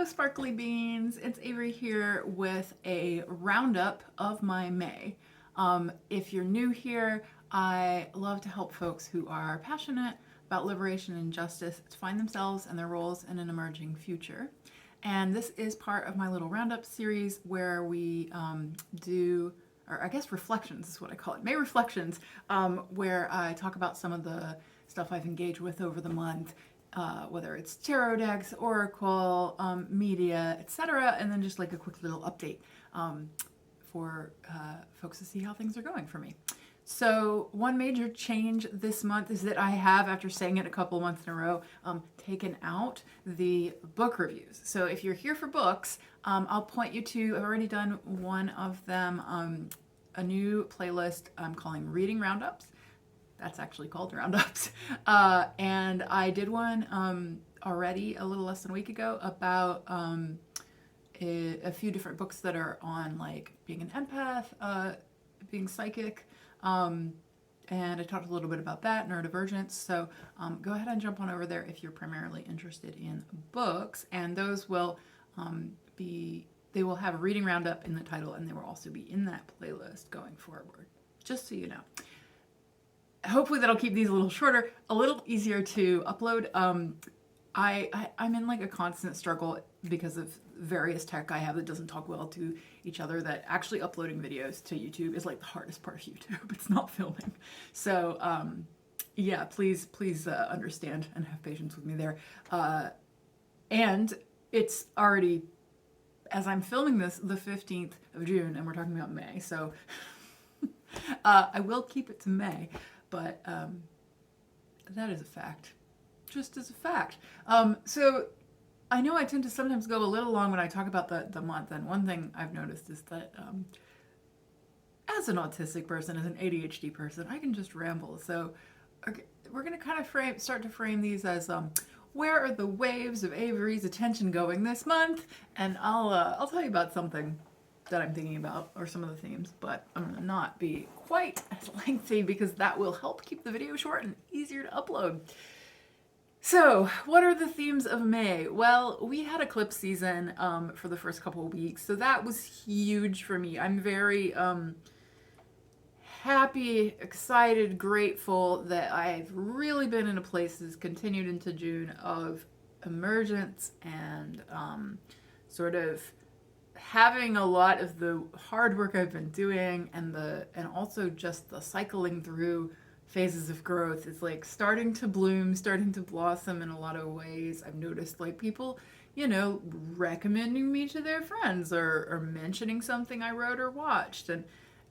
Sparkly Beans, it's Avery here with a roundup of my May. If you're new here, I love to help folks who are passionate about liberation and justice to find themselves and their roles in an emerging future. And this is part of my little roundup series where we do, or I guess reflections is what I call it, May Reflections, where I talk about some of the stuff I've engaged with over the month, whether it's tarot decks, oracle, media, etc., and then just like a quick little update for folks to see how things are going for me. So one major change this month is that I have, after saying it a couple months in a row, taken out the book reviews. So if you're here for books, I'll point you to, I've already done one of them, a new playlist I'm calling Reading Roundups. That's actually called Roundups. And I did one already a little less than a week ago about a few different books that are on like being an empath, being psychic, and I talked a little bit about that, neurodivergence. So go ahead and jump on over there if you're primarily interested in books, and those will they will have a reading roundup in the title, and they will also be in that playlist going forward, just so you know. Hopefully that'll keep these a little shorter, a little easier to upload. I'm in like a constant struggle because of various tech I have that doesn't talk well to each other, that actually uploading videos to YouTube is like the hardest part of YouTube. It's not filming. So yeah, please understand and have patience with me there. And it's already, as I'm filming this, the 15th of June, and we're talking about May. So I will keep it to May. But that is a fact, just as a fact. So I know I tend to sometimes go a little long when I talk about the month, and one thing I've noticed is that as an autistic person, as an ADHD person, I can just ramble. So okay, we're going to kind of start to frame these as where are the waves of Avery's attention going this month? And I'll tell you about something that I'm thinking about, or some of the themes, but I'm gonna not be quite as lengthy because that will help keep the video short and easier to upload. So what are the themes of May? Well, we had eclipse season for the first couple of weeks, so that was huge for me. I'm very happy, excited, grateful that I've really been in a place that's continued into June of emergence and sort of having a lot of the hard work I've been doing and also just the cycling through phases of growth is like starting to bloom, starting to blossom in a lot of ways. I've noticed like people, you know, recommending me to their friends or mentioning something I wrote or watched. And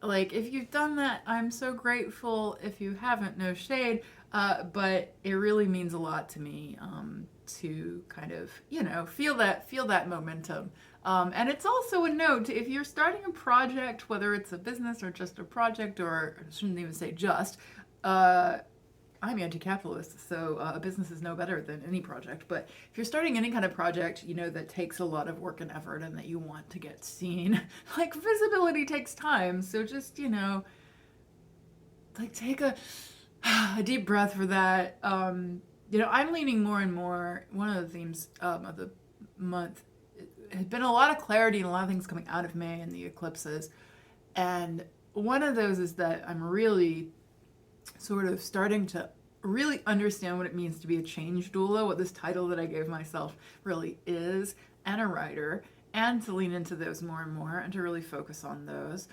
like, if you've done that, I'm so grateful. If you haven't, no shade. But it really means a lot to me to kind of, you know, feel that momentum. And it's also a note, if you're starting a project, whether it's a business or just a project, or I shouldn't even say just, I'm anti-capitalist, so a business is no better than any project. But if you're starting any kind of project, you know, that takes a lot of work and effort and that you want to get seen, like visibility takes time. So just, you know, like take a deep breath for that. You know, I'm leaning more and more, one of the themes of the month has been a lot of clarity and a lot of things coming out of May and the eclipses. And one of those is that I'm really sort of starting to really understand what it means to be a change doula, what this title that I gave myself really is, and a writer, and to lean into those more and more and to really focus on those.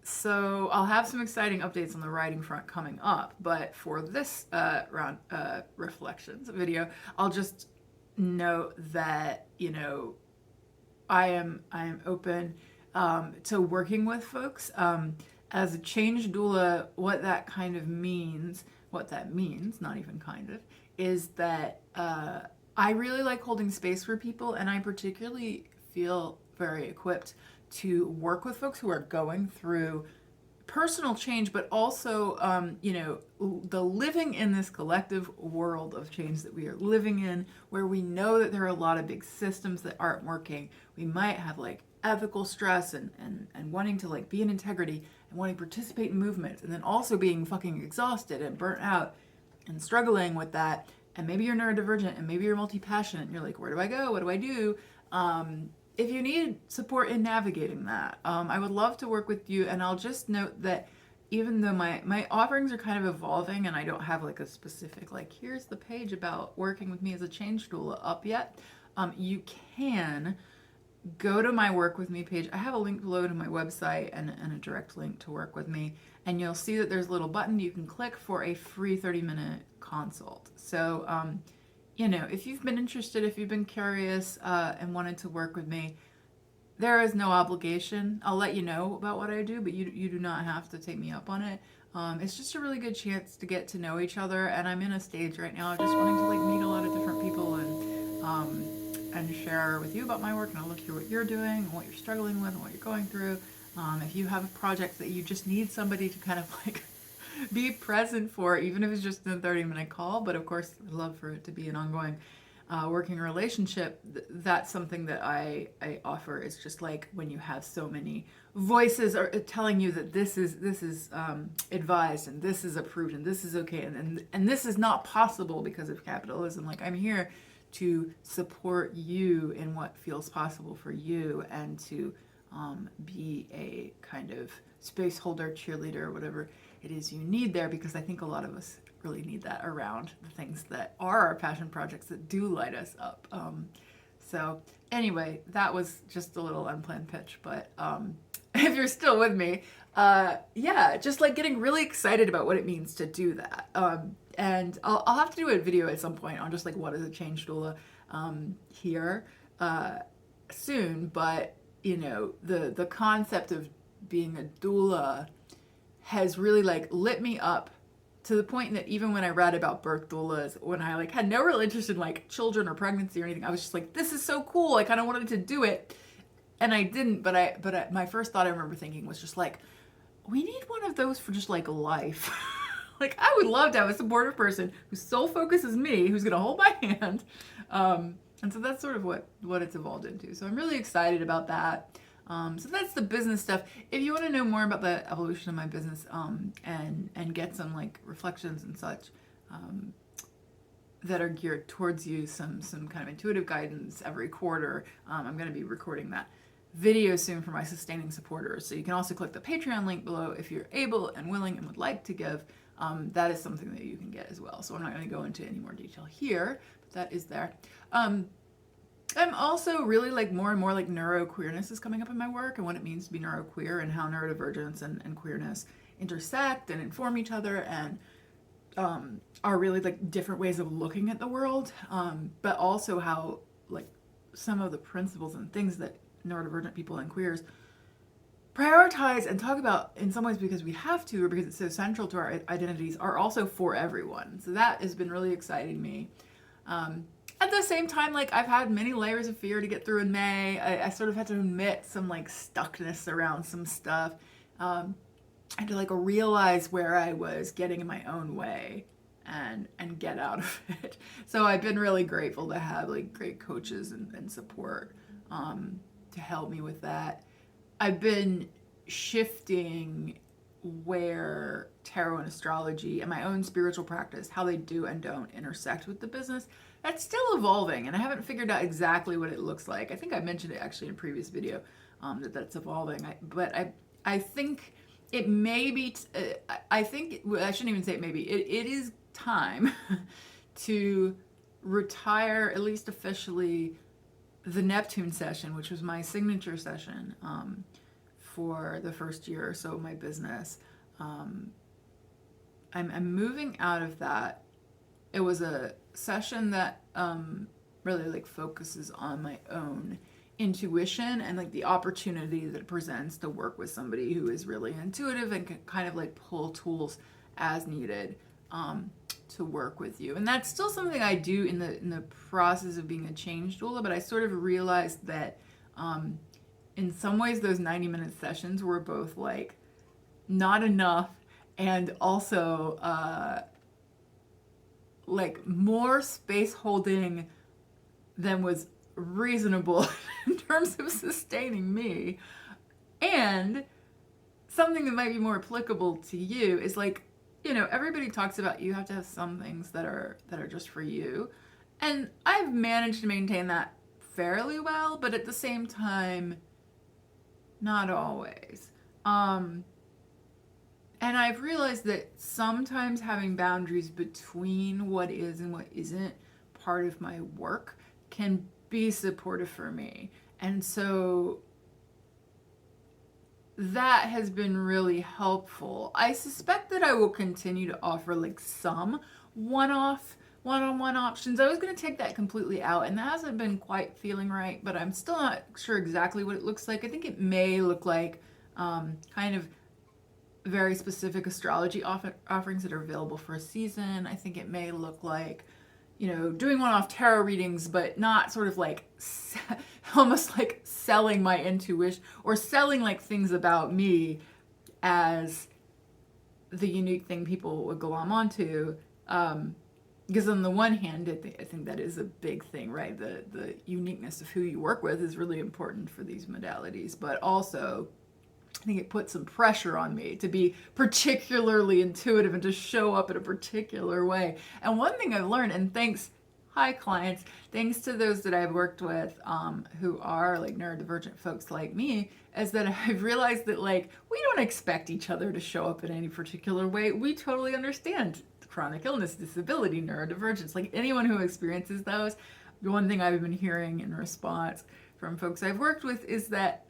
So I'll have some exciting updates on the writing front coming up, but for this round reflections video, I'll just note that, you know, I am open to working with folks. As a change doula, what that means, not even kind of, is that I really like holding space for people, and I particularly feel very equipped to work with folks who are going through personal change, but also, you know, the living in this collective world of change that we are living in, where we know that there are a lot of big systems that aren't working. We might have like ethical stress and wanting to like be in integrity and wanting to participate in movements, and then also being fucking exhausted and burnt out and struggling with that. and maybe you're neurodivergent, and maybe you're multi-passionate, and you're like, where do I go? What do I do? If you need support in navigating that, I would love to work with you. And I'll just note that even though my offerings are kind of evolving and I don't have like a specific, like, here's the page about working with me as a change doula up yet, you can go to my work with me page. I have a link below to my website and a direct link to work with me. And you'll see that there's a little button you can click for a free 30-minute consult. So, you know, if you've been interested, if you've been curious and wanted to work with me, there is no obligation. I'll let you know about what I do, but you do not have to take me up on it. It's just a really good chance to get to know each other. And I'm in a stage right now of just wanting to like meet a lot of different people and share with you about my work. And I'll look through what you're doing and what you're struggling with and what you're going through. If you have projects that you just need somebody to kind of like be present for, even if it's just a 30-minute call, but of course I'd love for it to be an ongoing working relationship. That's something that I offer. It's just like when you have so many voices are telling you that this is advised and this is approved and this is okay and this is not possible because of capitalism. Like, I'm here to support you in what feels possible for you and to be a kind of space holder, cheerleader, whatever it is you need there, because I think a lot of us really need that around the things that are our passion projects that do light us up. So anyway, that was just a little unplanned pitch, but if you're still with me, yeah, just like getting really excited about what it means to do that. And I'll have to do a video at some point on just like what is a change doula here soon, but you know, the concept of being a doula has really like lit me up to the point that even when I read about birth doulas, when I like had no real interest in like children or pregnancy or anything, I was just like, this is so cool. I kind of wanted to do it, and I didn't. But my first thought I remember thinking was just like, we need one of those for just like life. Like, I would love to have a supportive person whose sole focus is me, who's gonna hold my hand. And so that's sort of what it's evolved into. So I'm really excited about that. So that's the business stuff. If you want to know more about the evolution of my business and get some like reflections and such that are geared towards you, some kind of intuitive guidance every quarter, I'm going to be recording that video soon for my sustaining supporters. So you can also click the Patreon link below if you're able and willing and would like to give. That is something that you can get as well. So I'm not going to go into any more detail here, but that is there. I'm also really like more and more like neuroqueerness is coming up in my work and what it means to be neuroqueer and how neurodivergence and queerness intersect and inform each other and are really like different ways of looking at the world, but also how like some of the principles and things that neurodivergent people and queers prioritize and talk about in some ways because we have to or because it's so central to our identities are also for everyone. So that has been really exciting me. At the same time, like I've had many layers of fear to get through in May. I sort of had to admit some like stuckness around some stuff. And to like realize where I was getting in my own way and get out of it. So I've been really grateful to have like great coaches and support to help me with that. I've been shifting where tarot and astrology and my own spiritual practice, how they do and don't intersect with the business. That's still evolving, and I haven't figured out exactly what it looks like. I think I mentioned it actually in a previous video that's evolving. But I think it may be. I shouldn't even say it may be. It is time to retire, at least officially, the Neptune session, which was my signature session for the first year or so of my business. I'm moving out of that. It was a session that really like focuses on my own intuition and like the opportunity that it presents to work with somebody who is really intuitive and can kind of like pull tools as needed to work with you. And that's still something I do in the process of being a change doula, but I sort of realized that in some ways those 90-minute sessions were both like not enough and also like more space holding than was reasonable in terms of sustaining me. And something that might be more applicable to you is like, you know, everybody talks about you have to have some things that are just for you. And I've managed to maintain that fairly well, but at the same time, not always. And I've realized that sometimes having boundaries between what is and what isn't part of my work can be supportive for me. And so that has been really helpful. I suspect that I will continue to offer like some one-off, one-on-one options. I was going to take that completely out, and that hasn't been quite feeling right, but I'm still not sure exactly what it looks like. I think it may look like kind of very specific astrology offerings that are available for a season. I think it may look like, you know, doing one-off tarot readings, but not sort of like almost like selling my intuition or selling like things about me as the unique thing people would glom onto. Because on the one hand, I think that is a big thing, right? The uniqueness of who you work with is really important for these modalities, but also I think it put some pressure on me to be particularly intuitive and to show up in a particular way. And one thing I've learned, and hi clients, thanks to those that I've worked with who are like neurodivergent folks like me, is that I've realized that like we don't expect each other to show up in any particular way. We totally understand chronic illness, disability, neurodivergence, like anyone who experiences those. The one thing I've been hearing in response from folks I've worked with is that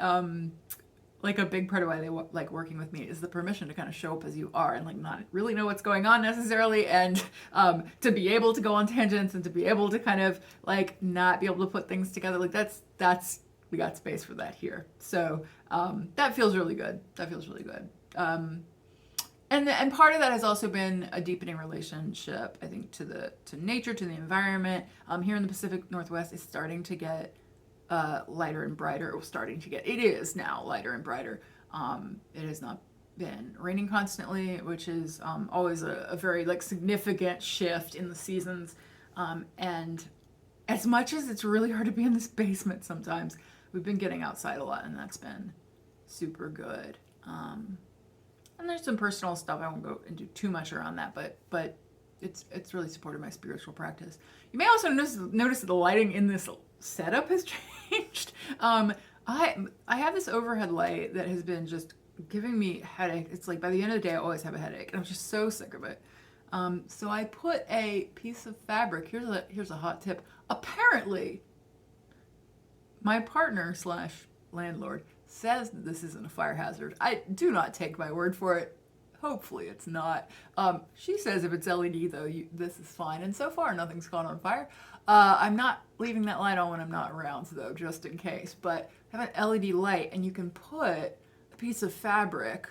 like a big part of why they like working with me is the permission to kind of show up as you are and like not really know what's going on necessarily, and to be able to go on tangents and to be able to kind of like not be able to put things together. Like that's we got space for that here. So that feels really good. That feels really good. And part of that has also been a deepening relationship, I think, to nature, to the environment. Here in the Pacific Northwest, it's starting to get lighter and brighter. It is now lighter and brighter. It has not been raining constantly, which is always a very like significant shift in the seasons. And as much as it's really hard to be in this basement sometimes, we've been getting outside a lot, and that's been super good. And there's some personal stuff. I won't go into too much around that, but it's really supported my spiritual practice. You may also notice that the lighting in this setup has changed. I have this overhead light that has been just giving me a headache. It's like by the end of the day, I always have a headache, and I'm just so sick of it. So I put a piece of fabric. Here's a hot tip. Apparently, my partner / landlord says that this isn't a fire hazard. I do not take my word for it. Hopefully it's not. She says if it's LED though, this is fine. And so far nothing's caught on fire. I'm not leaving that light on when I'm not around though, just in case. But I have an LED light, and you can put a piece of fabric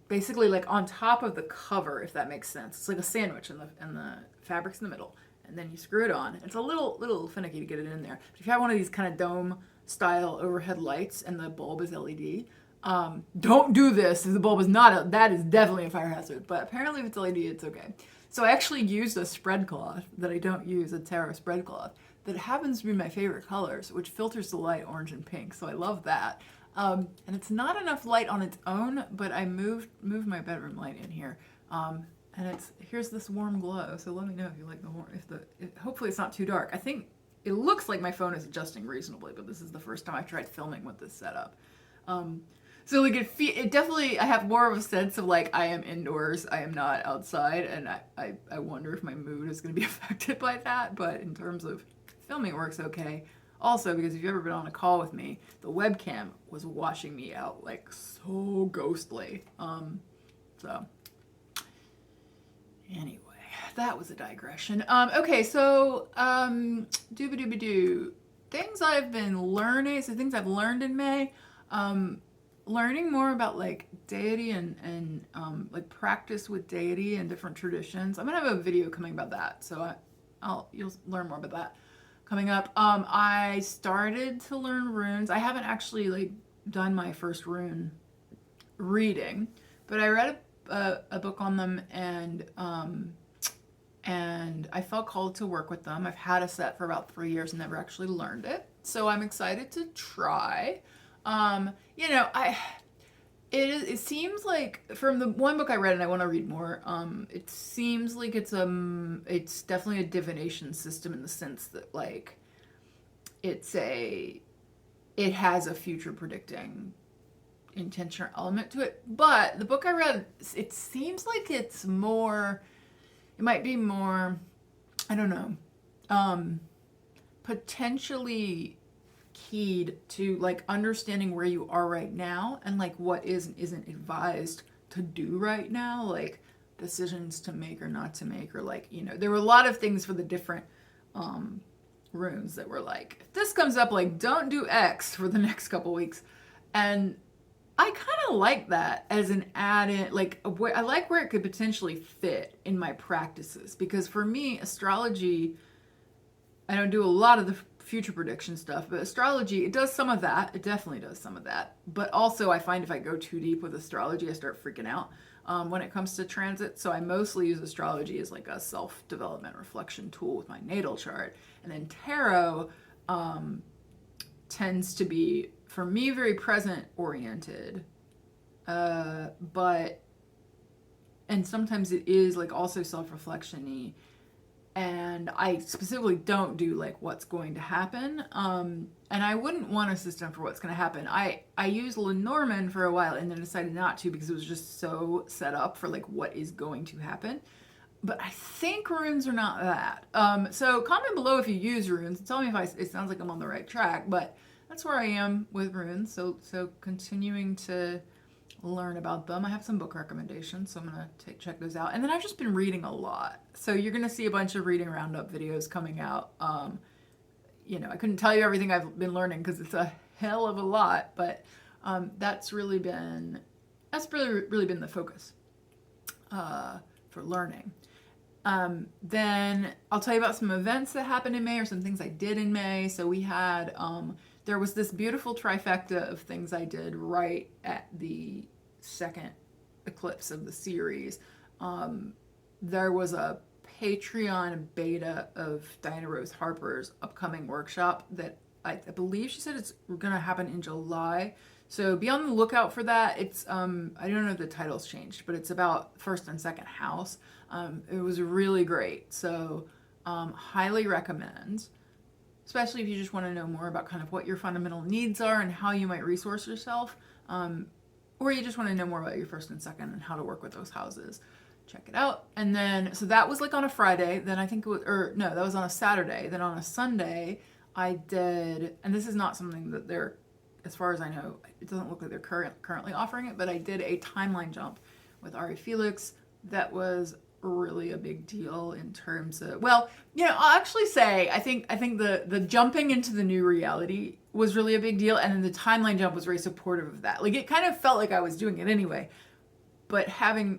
basically like on top of the cover, if that makes sense. It's like a sandwich, and the fabric's in the middle, and then you screw it on. It's a little finicky to get it in there. But if you have one of these kind of dome style overhead lights and the bulb is LED, don't do this if the bulb is not that is definitely a fire hazard, but apparently if it's LED, it's okay. So I actually used a spread cloth that I don't use, a tarot spread cloth, that happens to be my favorite colors, which filters the light orange and pink, so I love that. And it's not enough light on its own, but I moved my bedroom light in here, and here's this warm glow, so let me know if you like the warm, hopefully it's not too dark. I think it looks like my phone is adjusting reasonably, but this is the first time I've tried filming with this setup. So like it definitely, I have more of a sense of like I am indoors, I am not outside, and I wonder if my mood is going to be affected by that. But in terms of filming, it works okay. Also, because if you've ever been on a call with me, the webcam was washing me out like so ghostly. So anyway, that was a digression. Okay, so dooba-dooba-doo. Things I've been learning, so things I've learned in May. Learning more about like deity and like practice with deity and different traditions. I'm gonna have a video coming about that, so you'll learn more about that coming up. I started to learn runes. I haven't actually like done my first rune reading, but I read a book on them, and I felt called to work with them. I've had a set for about 3 years and never actually learned it, so I'm excited to try. You know, It seems like from the one book I read, and I want to read more. It seems like it's definitely a divination system in the sense that like it has a future predicting intention or element to it. But the book I read, it seems like it's more. It might be more. I don't know. Potentially keyed to like understanding where you are right now and like what is and isn't advised to do right now, like decisions to make or not to make, or like, you know, there were a lot of things for the different runes that were like, if this comes up, like don't do X for the next couple weeks. And I kind of like that as an add-in, like I like where it could potentially fit in my practices, because for me astrology, I don't do a lot of the future prediction stuff, but astrology, it does some of that. It definitely does some of that. But also, I find if I go too deep with astrology, I start freaking out when it comes to transit. So I mostly use astrology as like a self-development reflection tool with my natal chart. And then tarot tends to be, for me, very present-oriented. But, and sometimes it is like also self-reflection-y. And I specifically don't do like what's going to happen. And I wouldn't want a system for what's going to happen. I used Lenormand for a while and then decided not to because it was just so set up for like what is going to happen. But I think runes are not that. So comment below if you use runes. Tell me if it sounds like I'm on the right track. But that's where I am with runes. So continuing to learn about them. I have some book recommendations, so I'm gonna check those out. And then I've just been reading a lot, so you're gonna see a bunch of reading roundup videos coming out. You know, I couldn't tell you everything I've been learning because it's a hell of a lot, but that's really been the focus for learning. Then I'll tell you about some events that happened in May, or some things I did in May. So we had there was this beautiful trifecta of things I did right at the second eclipse of the series. There was a Patreon beta of Diana Rose Harper's upcoming workshop that I believe she said it's going to happen in July. So be on the lookout for that. It's I don't know if the title's changed, but it's about first and second house. It was really great. So highly recommend. Especially if you just want to know more about kind of what your fundamental needs are and how you might resource yourself, or you just want to know more about your first and second and how to work with those houses. Check it out. And then, so that was like on a Friday. Then I think it was, or no, that was on a Saturday. Then on a Sunday, I did, and this is not something that they're, as far as I know, it doesn't look like they're currently offering it, but I did a timeline jump with Ari Felix. That was really a big deal in terms of, well, you know, I'll actually say I think the jumping into the new reality was really a big deal, and then the timeline jump was very supportive of that. Like it kind of felt like I was doing it anyway, but having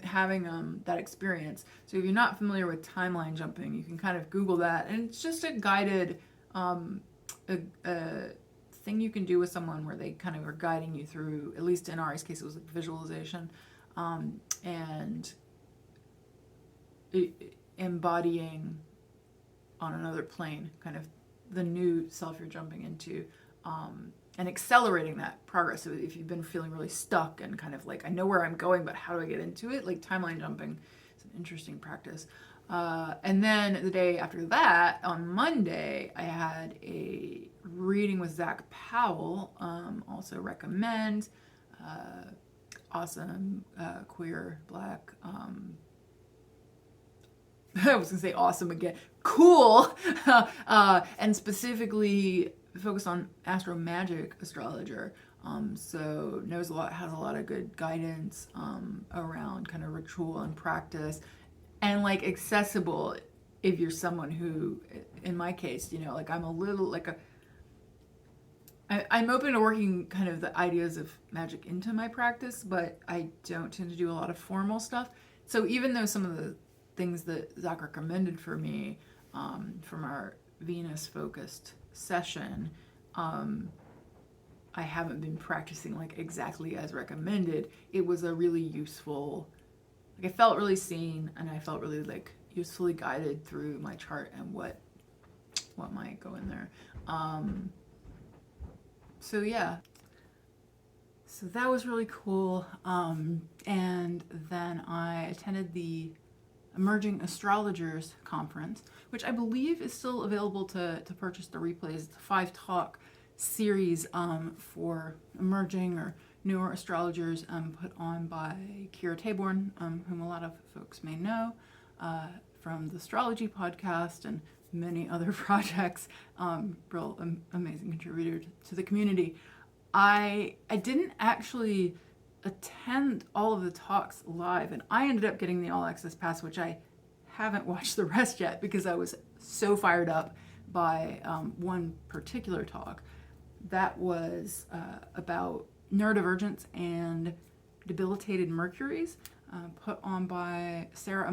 that experience. So if you're not familiar with timeline jumping, you can kind of Google that, and it's just a guided a thing you can do with someone where they kind of are guiding you through, at least in Ari's case it was like visualization, and embodying on another plane kind of the new self you're jumping into, and accelerating that progress. So if you've been feeling really stuck and kind of like, I know where I'm going, but how do I get into it? Like timeline jumping is an interesting practice. And then the day after that, on Monday, I had a reading with Zach Powell. Also recommend. Awesome, queer, Black, I was gonna say awesome again. Cool, and specifically focused on Astro magic astrologer. So knows a lot, has a lot of good guidance around kind of ritual and practice, and like accessible if you're someone who, in my case, you know, like I'm a little like I'm open to working kind of the ideas of magic into my practice, but I don't tend to do a lot of formal stuff. So even though some of the things that Zach recommended for me from our Venus-focused session, I haven't been practicing like exactly as recommended. It was a really useful, like I felt really seen, and I felt really like usefully guided through my chart and what might go in there. So yeah. So that was really cool. And then I attended the Emerging Astrologers Conference, which I believe is still available to purchase the replays. It's a 5-talk series for emerging or newer astrologers put on by Kira Taborn, whom a lot of folks may know from the Astrology podcast and many other projects. Real amazing contributor to the community. I didn't actually attend all of the talks live, and I ended up getting the all access pass, which I haven't watched the rest yet because I was so fired up by one particular talk that was about neurodivergence and debilitated Mercuries, put on by Sarah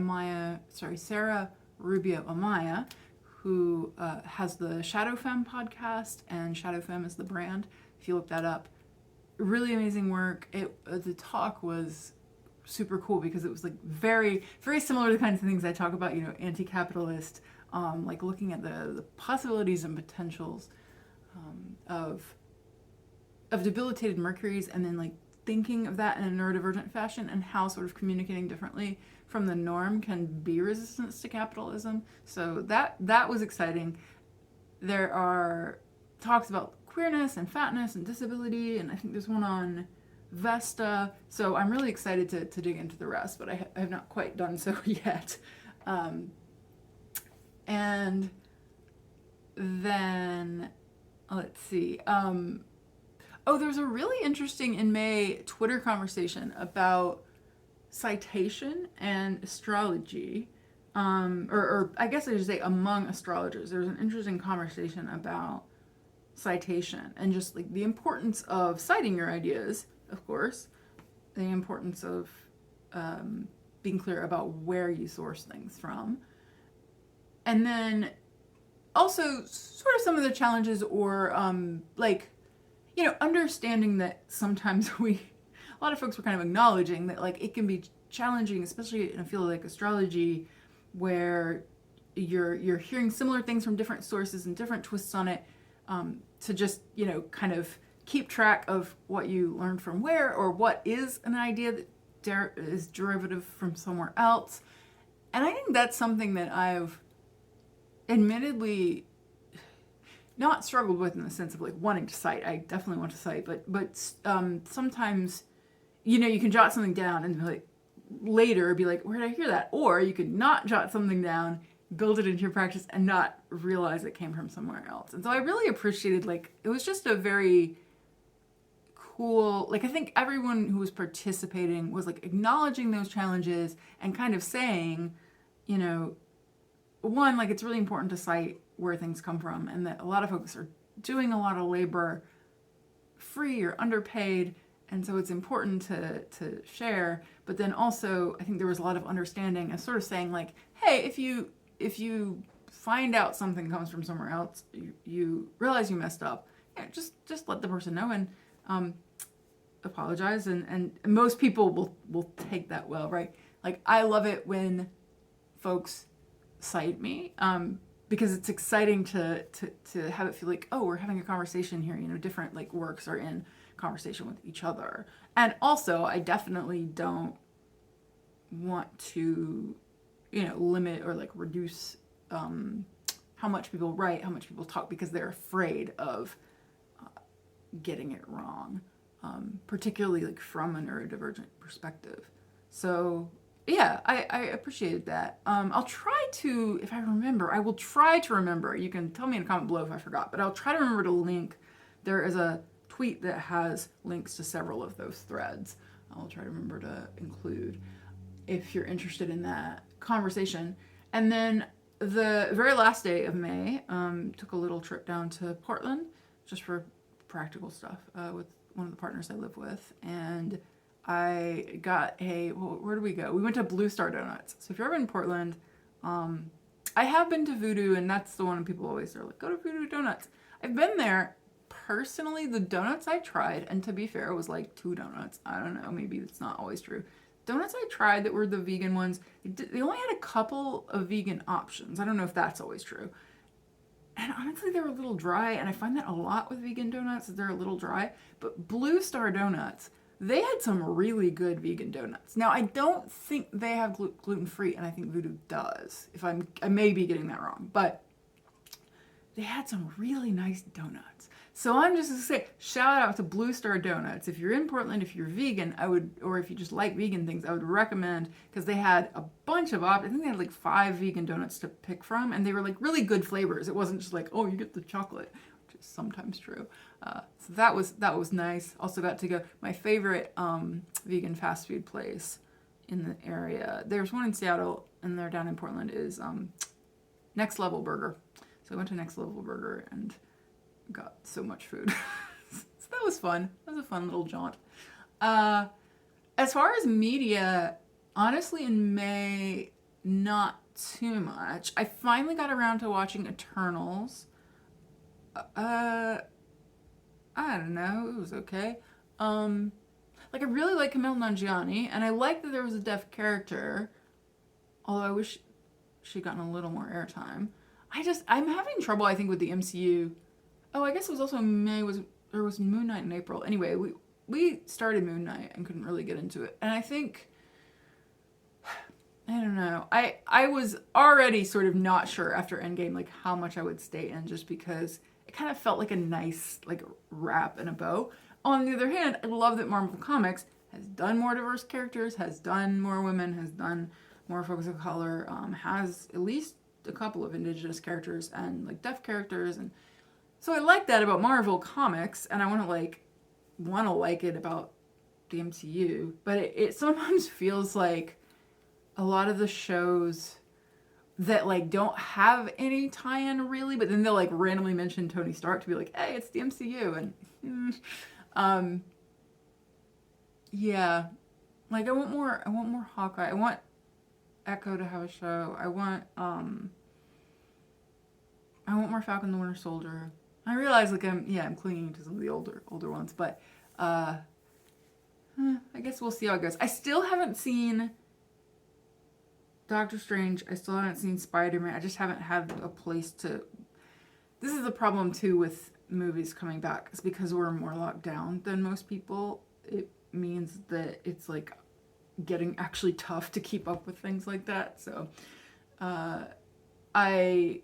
Rubio Amaya, who has the Shadow Femme podcast, and Shadow Femme is the brand. If you look that up, really amazing work. The talk was super cool because it was like very, very similar to the kinds of things I talk about, you know, anti-capitalist, like looking at the possibilities and potentials of debilitated Mercuries, and then like thinking of that in a neurodivergent fashion and how sort of communicating differently from the norm can be resistance to capitalism. So that was exciting. There are talks about queerness and fatness and disability, and I think there's one on Vesta. So I'm really excited to dig into the rest, but I have not quite done so yet. And then let's see. There's a really interesting in May Twitter conversation about citation and astrology, or I guess I should say among astrologers. There's an interesting conversation about citation and just like the importance of citing your ideas, of course, the importance of being clear about where you source things from, and then also sort of some of the challenges or understanding that sometimes a lot of folks were kind of acknowledging that like it can be challenging, especially in a field like astrology, where you're hearing similar things from different sources and different twists on it, to just, kind of keep track of what you learned from where, or what is an idea that is derivative from somewhere else. And I think that's something that I've admittedly not struggled with in the sense of like wanting to cite. I definitely want to cite, but sometimes, you can jot something down and like later be like, where did I hear that? Or you could not jot something down, build it into your practice, and not realize it came from somewhere else. And so I really appreciated, it was just a very cool, I think everyone who was participating was like acknowledging those challenges and kind of saying, one, it's really important to cite where things come from, and that a lot of folks are doing a lot of labor free or underpaid, and so it's important to share. But then also I think there was a lot of understanding and sort of saying hey, if you find out something comes from somewhere else, you realize you messed up, just let the person know and apologize, and most people will take that well, right? I love it when folks cite me, because it's exciting to have it feel like, oh, we're having a conversation here, different works are in conversation with each other. And also I definitely don't want to limit or reduce how much people write, how much people talk, because they're afraid of getting it wrong, particularly from a neurodivergent perspective. So yeah, I appreciated that. I'll try to, if I remember, I will try to remember. You can tell me in a comment below if I forgot, but I'll try to remember to link. There is a tweet that has links to several of those threads. I'll try to remember to include if you're interested in that conversation. And then the very last day of May, took a little trip down to Portland just for practical stuff with one of the partners I live with. And I got where did we go? We went to Blue Star Donuts. So if you're ever in Portland, I have been to Voodoo, and that's the one people always are like, go to Voodoo Donuts. I've been there. Personally, the donuts I tried, and to be fair, it was 2 donuts. I don't know, maybe it's not always true. Donuts I tried that were the vegan ones, they only had a couple of vegan options. I don't know if that's always true. And honestly, they were a little dry, and I find that a lot with vegan donuts, they're a little dry. But Blue Star Donuts, they had some really good vegan donuts. Now, I don't think they have gluten-free, and I think Voodoo does. I may be getting that wrong, but they had some really nice donuts. So I'm just gonna say, shout out to Blue Star Donuts. If you're in Portland, if you're vegan, or if you just like vegan things, I would recommend, because they had a bunch of options. I think they had like 5 vegan donuts to pick from, and they were like really good flavors. It wasn't just like, oh, you get the chocolate, which is sometimes true. So that was nice. Also got to go, my favorite vegan fast food place in the area. There's one in Seattle, and they're down in Portland, is Next Level Burger. So I went to Next Level Burger and got so much food. So that was fun. That was a fun little jaunt. As far as media, honestly, in May, not too much. I finally got around to watching Eternals. I don't know. It was okay. Like, I really like Camille Nanjiani, and I like that there was a deaf character, although I wish she'd gotten a little more airtime. I'm having trouble, I think, with the MCU. Oh, I guess it was also May, there was Moon Knight in April. Anyway, we started Moon Knight and couldn't really get into it. And I think, I don't know, I was already sort of not sure after Endgame, like, how much I would stay in, just because it kind of felt like a nice, like, wrap and a bow. On the other hand, I love that Marvel Comics has done more diverse characters, has done more women, has done more folks of color, has at least a couple of indigenous characters and like deaf characters, and so I like that about Marvel Comics, and I want to like it about the MCU, but it sometimes feels like a lot of the shows that like don't have any tie-in really, but then they'll like randomly mention Tony Stark to be like, hey, it's the MCU, and yeah, like I want more Hawkeye. I want Echo to have a show. I want more Falcon the Winter Soldier. I realize like I'm clinging to some of the older ones, but I guess we'll see how it goes. I still haven't seen Doctor Strange. I still haven't seen Spider-Man. I just haven't had a place to. This is the problem too with movies coming back. It's because we're more locked down than most people. It means that it's like getting actually tough to keep up with things like that. So I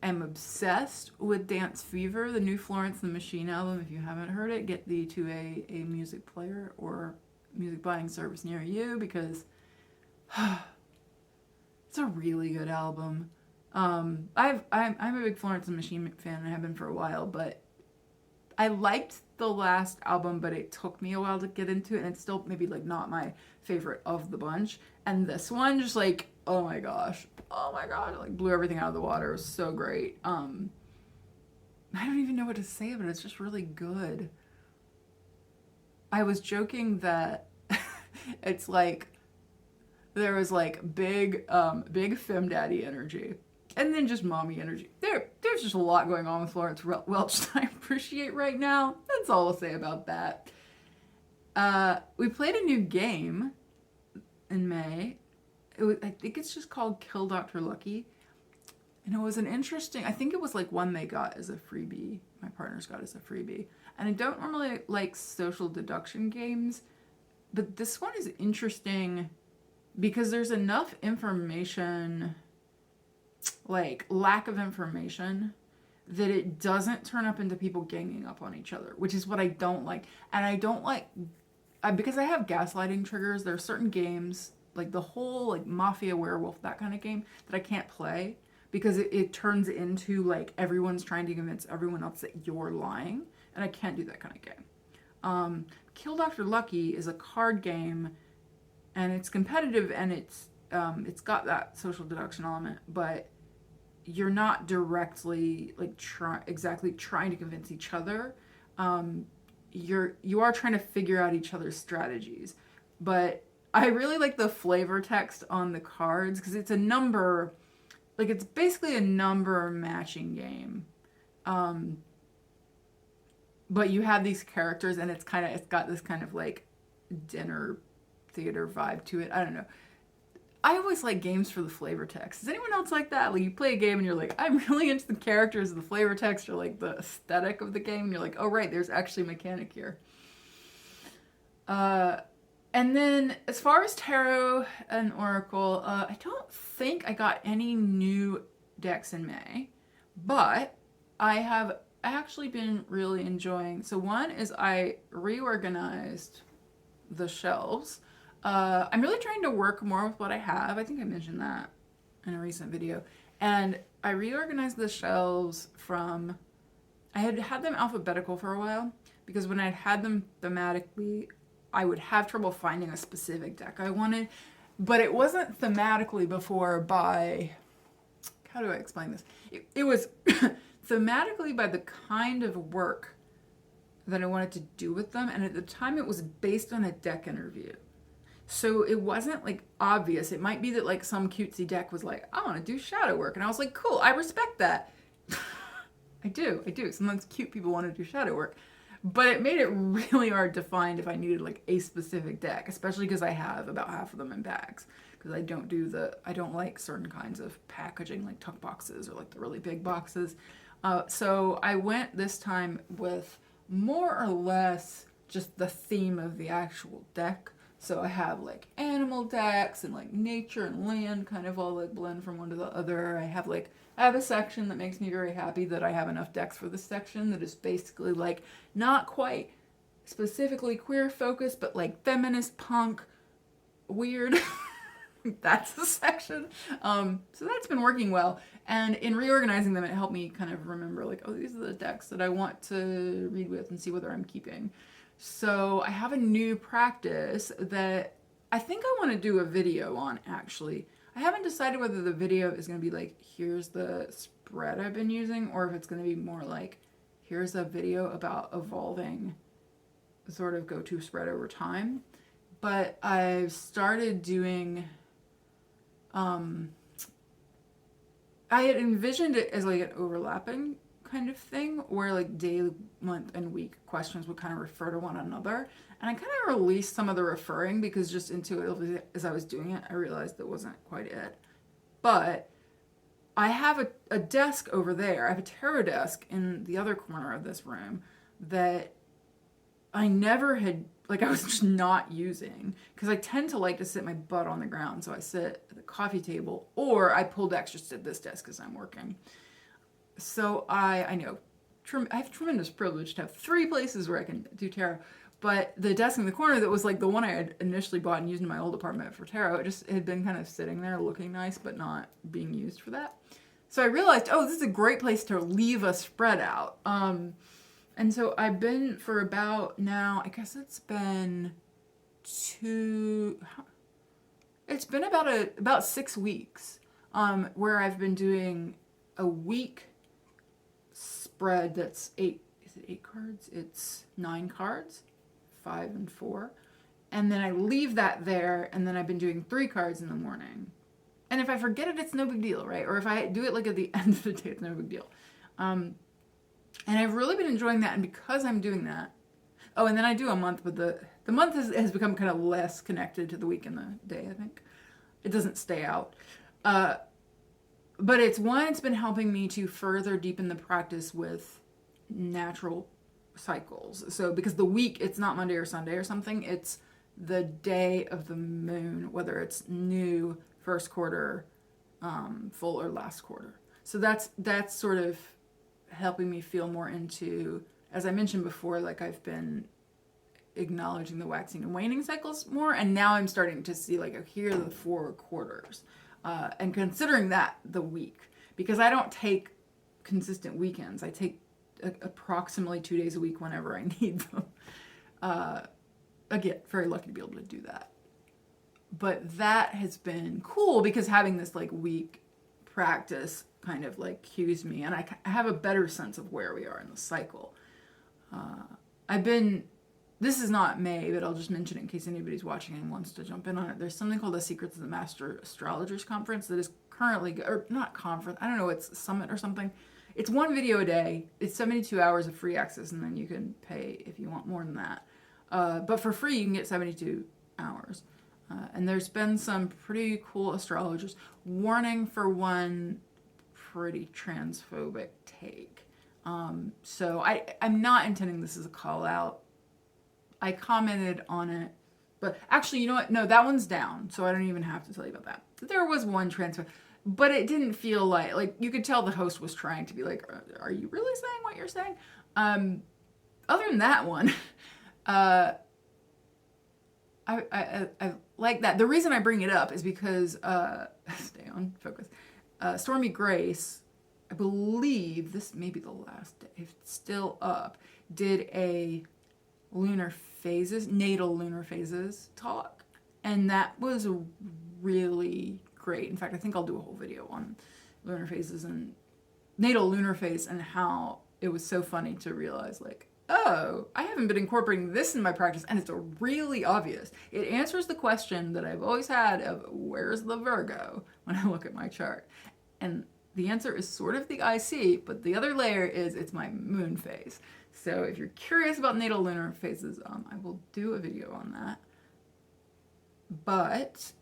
am obsessed with Dance Fever, the new Florence and the Machine album. If you haven't heard it, get thee to a music player or music buying service near you, because it's a really good album. I'm a big Florence and the Machine fan, and I have been for a while, but I liked the last album, but it took me a while to get into it, and it's still maybe like not my favorite of the bunch. And this one just like, oh my gosh, it like blew everything out of the water. It was so great. I don't even know what to say about it. It's just really good. I was joking that it's like there was like big femdaddy energy, and then just mommy energy. There's just a lot going on with Florence Welch that I appreciate right now. That's all I'll say about that. We played a new game in May. I think it's just called Kill Dr. Lucky. And it was an interesting, I think it was like one they got as a freebie. My partners got as a freebie. And I don't normally like social deduction games, but this one is interesting because there's enough information, like lack of information, that it doesn't turn up into people ganging up on each other, which is what I don't like. And I don't like, because I have gaslighting triggers, there are certain games, like the whole like Mafia Werewolf, that kind of game, that I can't play because it turns into like everyone's trying to convince everyone else that you're lying, and I can't do that kind of game. Kill Dr. Lucky is a card game, and it's competitive, and it's got that social deduction element, but you're not directly like exactly trying to convince each other. You are trying to figure out each other's strategies. But I really like the flavor text on the cards because it's a number, like it's basically a number matching game. But you have these characters, and it's got this kind of like dinner theater vibe to it. I don't know. I always like games for the flavor text. Is anyone else like that? Like you play a game and you're like, I'm really into the characters, the flavor text, or like the aesthetic of the game. And you're like, oh right, there's actually a mechanic here. And then as far as tarot and oracle, I don't think I got any new decks in May, but I have actually been really enjoying. So one is I reorganized the shelves. I'm really trying to work more with what I have. I think I mentioned that in a recent video. And I reorganized the shelves from, I had had them alphabetical for a while because when I had them thematically, I would have trouble finding a specific deck I wanted. But it wasn't thematically before by, how do I explain this? It was thematically by the kind of work that I wanted to do with them. And at the time it was based on a deck interview. So it wasn't like obvious. It might be that like some cutesy deck was like, I want to do shadow work. And I was like, cool, I respect that. I do. Sometimes cute people want to do shadow work. But it made it really hard to find if I needed like a specific deck, especially because I have about half of them in bags. Because I don't like certain kinds of packaging like tuck boxes or like the really big boxes. So I went this time with more or less just the theme of the actual deck. So I have like animal decks and like nature and land kind of all like blend from one to the other. I have a section that makes me very happy that I have enough decks for this section that is basically like not quite specifically queer focused, but like feminist punk weird. That's the section. So that's been working well. And in reorganizing them, it helped me kind of remember like, oh, these are the decks that I want to read with and see whether I'm keeping. So I have a new practice that I think I want to do a video on, actually. I haven't decided whether the video is going to be like, here's the spread I've been using, or if it's going to be more like, here's a video about evolving sort of go-to spread over time. But I've started doing, I had envisioned it as like an overlapping kind of thing where like day, month, and week questions would kind of refer to one another. And I kind of released some of the referring because just intuitively as I was doing it, I realized that wasn't quite it. But I have a desk over there. I have a tarot desk in the other corner of this room that I never had, like I was just not using because I tend to like to sit my butt on the ground. So I sit at the coffee table or I pull decks just at this desk because I'm working. So I know, I have tremendous privilege to have 3 places where I can do tarot, but the desk in the corner that was like the one I had initially bought and used in my old apartment for tarot, it had been kind of sitting there looking nice, but not being used for that. So I realized, oh, this is a great place to leave a spread out. And so I've been for about now, I guess it's been about 6 weeks, where I've been doing a week spread that's 8, is it 8 cards? It's 9 cards, 5 and 4. And then I leave that there, and then I've been doing 3 cards in the morning. And if I forget it, it's no big deal, right? Or if I do it like at the end of the day, it's no big deal. And I've really been enjoying that, and because I'm doing that, oh, and then I do a month, but the month has become kind of less connected to the week and the day, I think. It doesn't stay out. But it's been helping me to further deepen the practice with natural cycles. So because the week, it's not Monday or Sunday or something, it's the day of the moon, whether it's new, first quarter, full, or last quarter. So that's sort of helping me feel more into, as I mentioned before, like I've been acknowledging the waxing and waning cycles more, and now I'm starting to see like, here are the 4 quarters. And considering that the week, because I don't take consistent weekends. I take approximately 2 days a week whenever I need them. Again, very lucky to be able to do that. But that has been cool because having this like week practice kind of like cues me, and I have a better sense of where we are in the cycle. This is not May, but I'll just mention it in case anybody's watching and wants to jump in on it. There's something called the Secrets of the Master Astrologers Conference that is currently, or not conference, I don't know, it's summit or something. It's 1 video a day. It's 72 hours of free access, and then you can pay if you want more than that. But for free, you can get 72 hours. And there's been some pretty cool astrologers. Warning for one pretty transphobic take. So I'm not intending this as a call out. I commented on it, but actually, you know what? No, that one's down, so I don't even have to tell you about that. There was one transphobic, but it didn't feel like you could tell the host was trying to be like, are you really saying what you're saying? Other than that one, I like that. The reason I bring it up is because, stay on focus, Stormy Grace, I believe this may be the last day, if it's still up, did a lunar phases, natal lunar phases talk. And that was really great. In fact, I think I'll do a whole video on lunar phases and natal lunar phase and how it was so funny to realize like, oh, I haven't been incorporating this in my practice, and it's really obvious. It answers the question that I've always had of where's the Virgo when I look at my chart. And the answer is sort of the IC, but the other layer is it's my moon phase. So if you're curious about natal lunar phases, I will do a video on that. But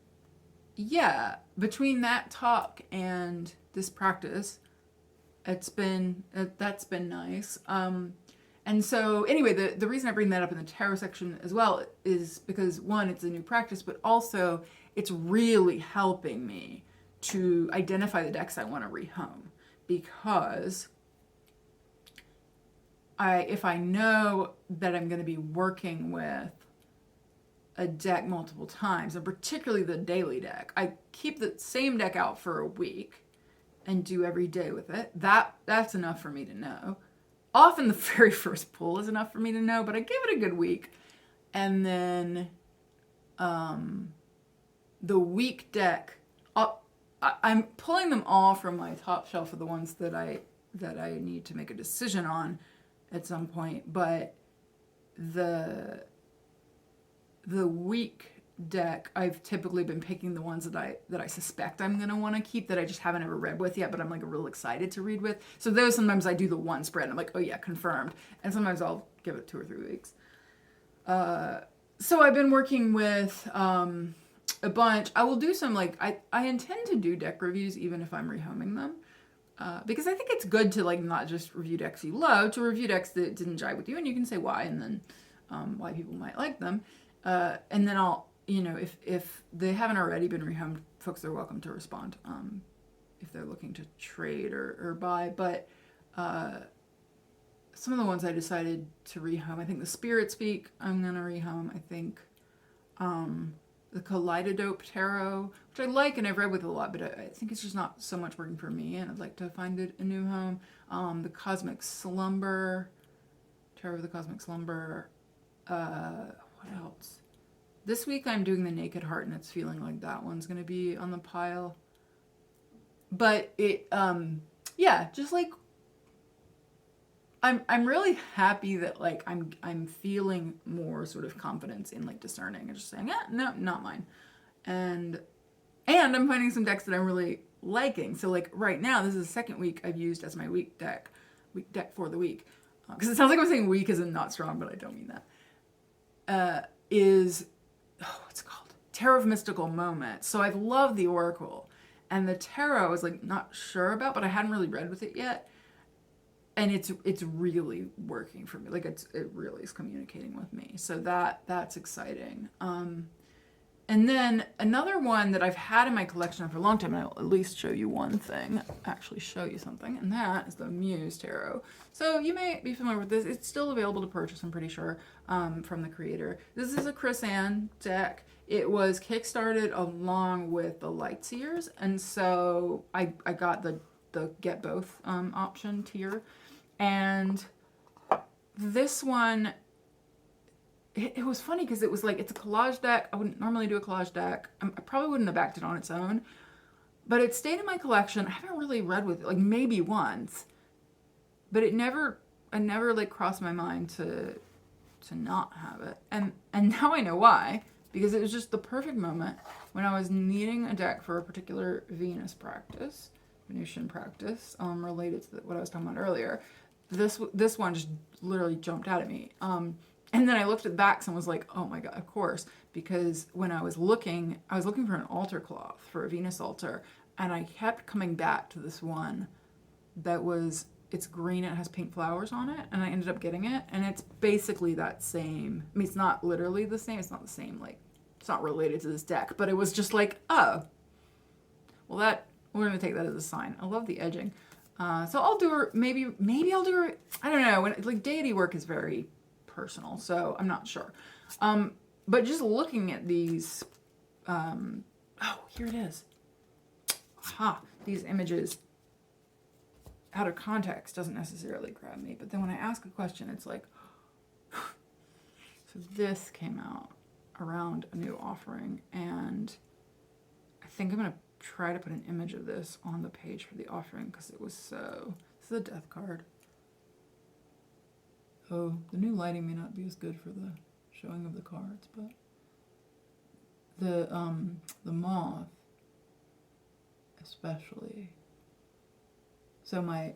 yeah, between that talk and this practice, that's been nice. And so anyway, the reason I bring that up in the tarot section as well is because one, it's a new practice, but also it's really helping me to identify the decks I want to rehome, because if I know that I'm going to be working with a deck multiple times, and particularly the daily deck, I keep the same deck out for a week and do every day with it. That's enough for me to know. Often the very first pull is enough for me to know, but I give it a good week. And then the week deck, I'm pulling them all from my top shelf of the ones that I need to make a decision on at some point. But the week deck, I've typically been picking the ones that I suspect I'm going to want to keep, that I just haven't ever read with yet, but I'm like real excited to read with. So those, sometimes I do the one spread and I'm like, oh yeah, confirmed. And sometimes I'll give it 2 or 3 weeks. So I've been working with a bunch. I will do some, like, I intend to do deck reviews even if I'm rehoming them. Because I think it's good to like not just review decks you love, to review decks that didn't jive with you, and you can say why, and then why people might like them. And then I'll, if they haven't already been rehomed, folks are welcome to respond if they're looking to trade or buy. But some of the ones I decided to rehome, I think the Spirit Speak I'm going to rehome. I think the Kaleidodope Tarot, which I like and I've read with a lot, but I think it's just not so much working for me, and I'd like to find it a new home. The Cosmic Slumber, Tarot of the Cosmic Slumber. What else? This week I'm doing the Naked Heart, and it's feeling like that one's going to be on the pile. But it, yeah, just like, I'm really happy that like I'm feeling more sort of confidence in like discerning and just saying, no, not mine. And I'm finding some decks that I'm really liking. So like right now, this is the second week I've used as my week deck for the week. Because it sounds like I'm saying weak as in not strong, but I don't mean that. What's it called? Tarot of Mystical Moments. So I've loved the Oracle, and the Tarot I was like not sure about, but I hadn't really read with it yet. And it's really working for me. Like it really is communicating with me. So that's exciting. And then another one that I've had in my collection for a long time, and I'll at least show you one thing, actually show you something, and that is the Muse Tarot. So you may be familiar with this. It's still available to purchase, I'm pretty sure, from the creator. This is a Chris Ann deck. It was kickstarted along with the Lightseers, and so I got the get both option tier. And this one, it was funny because it was like, it's a collage deck. I wouldn't normally do a collage deck. I probably wouldn't have backed it on its own, but it stayed in my collection. I haven't really read with it, like maybe once, but I never like crossed my mind to not have it. And now I know why, because it was just the perfect moment when I was needing a deck for a particular Venusian practice, related to what I was talking about earlier. This one just literally jumped out at me. And then I looked at the backs and was like, oh my God, of course. because when I was looking for an altar cloth for a Venus altar, and I kept coming back to this one that was, it's green, it has pink flowers on it, and I ended up getting it, and it's basically that same, I mean, it's not literally the same, it's not the same, like, it's not related to this deck, but it was just like, oh, well, that, we're going to take that as a sign. I love the edging. So I'll do her, maybe I'll do her, I don't know, when, like, deity work is very personal, so I'm not sure. But just looking at these, oh, here it is. Aha, these images out of context doesn't necessarily grab me, but then when I ask a question, it's like, so this came out around a new offering, and I think I'm going to try to put an image of this on the page for the offering because it was so, this is a death card. Oh, the new lighting may not be as good for the showing of the cards, but the moth especially. So my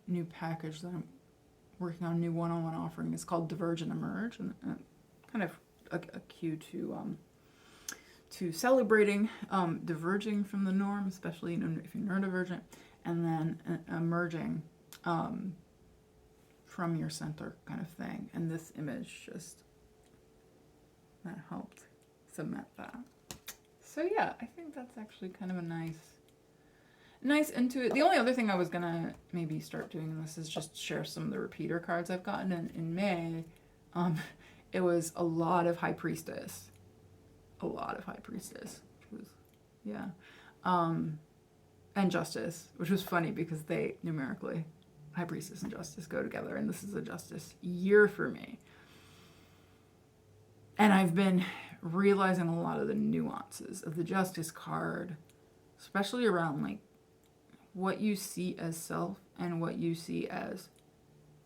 new package that I'm working on, new one-on-one offering, is called Diverge and Emerge, and kind of a cue to celebrating diverging from the norm, especially, you know, if you're neurodivergent, and then emerging from your center, kind of thing. And this image just, that helped cement that. So yeah, I think that's actually kind of a nice into it. The only other thing I was gonna maybe start doing in this is just share some of the repeater cards I've gotten in May. It was a lot of High Priestess. A lot of High Priestess, which was, yeah. And Justice, which was funny because they numerically, High Priestess and Justice go together, and this is a Justice year for me. And I've been realizing a lot of the nuances of the Justice card, especially around like what you see as self and what you see as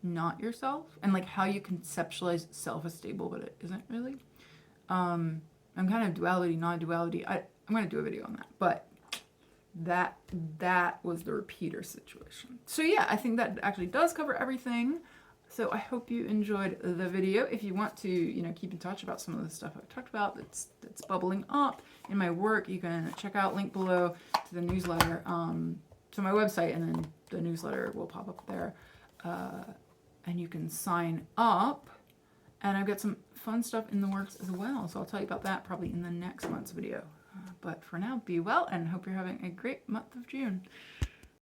not yourself, and like how you conceptualize self as stable, but it isn't really. I'm kind of duality, non-duality. I'm going to do a video on that, but that was the repeater situation. So yeah, I think that actually does cover everything. So I hope you enjoyed the video. If you want to, you know, keep in touch about some of the stuff I've talked about that's bubbling up in my work, you can check out, link below to the newsletter, to my website, and then the newsletter will pop up there. And you can sign up, and I've got some fun stuff in the works as well. So I'll tell you about that probably in the next month's video. But for now, be well, and hope you're having a great month of June.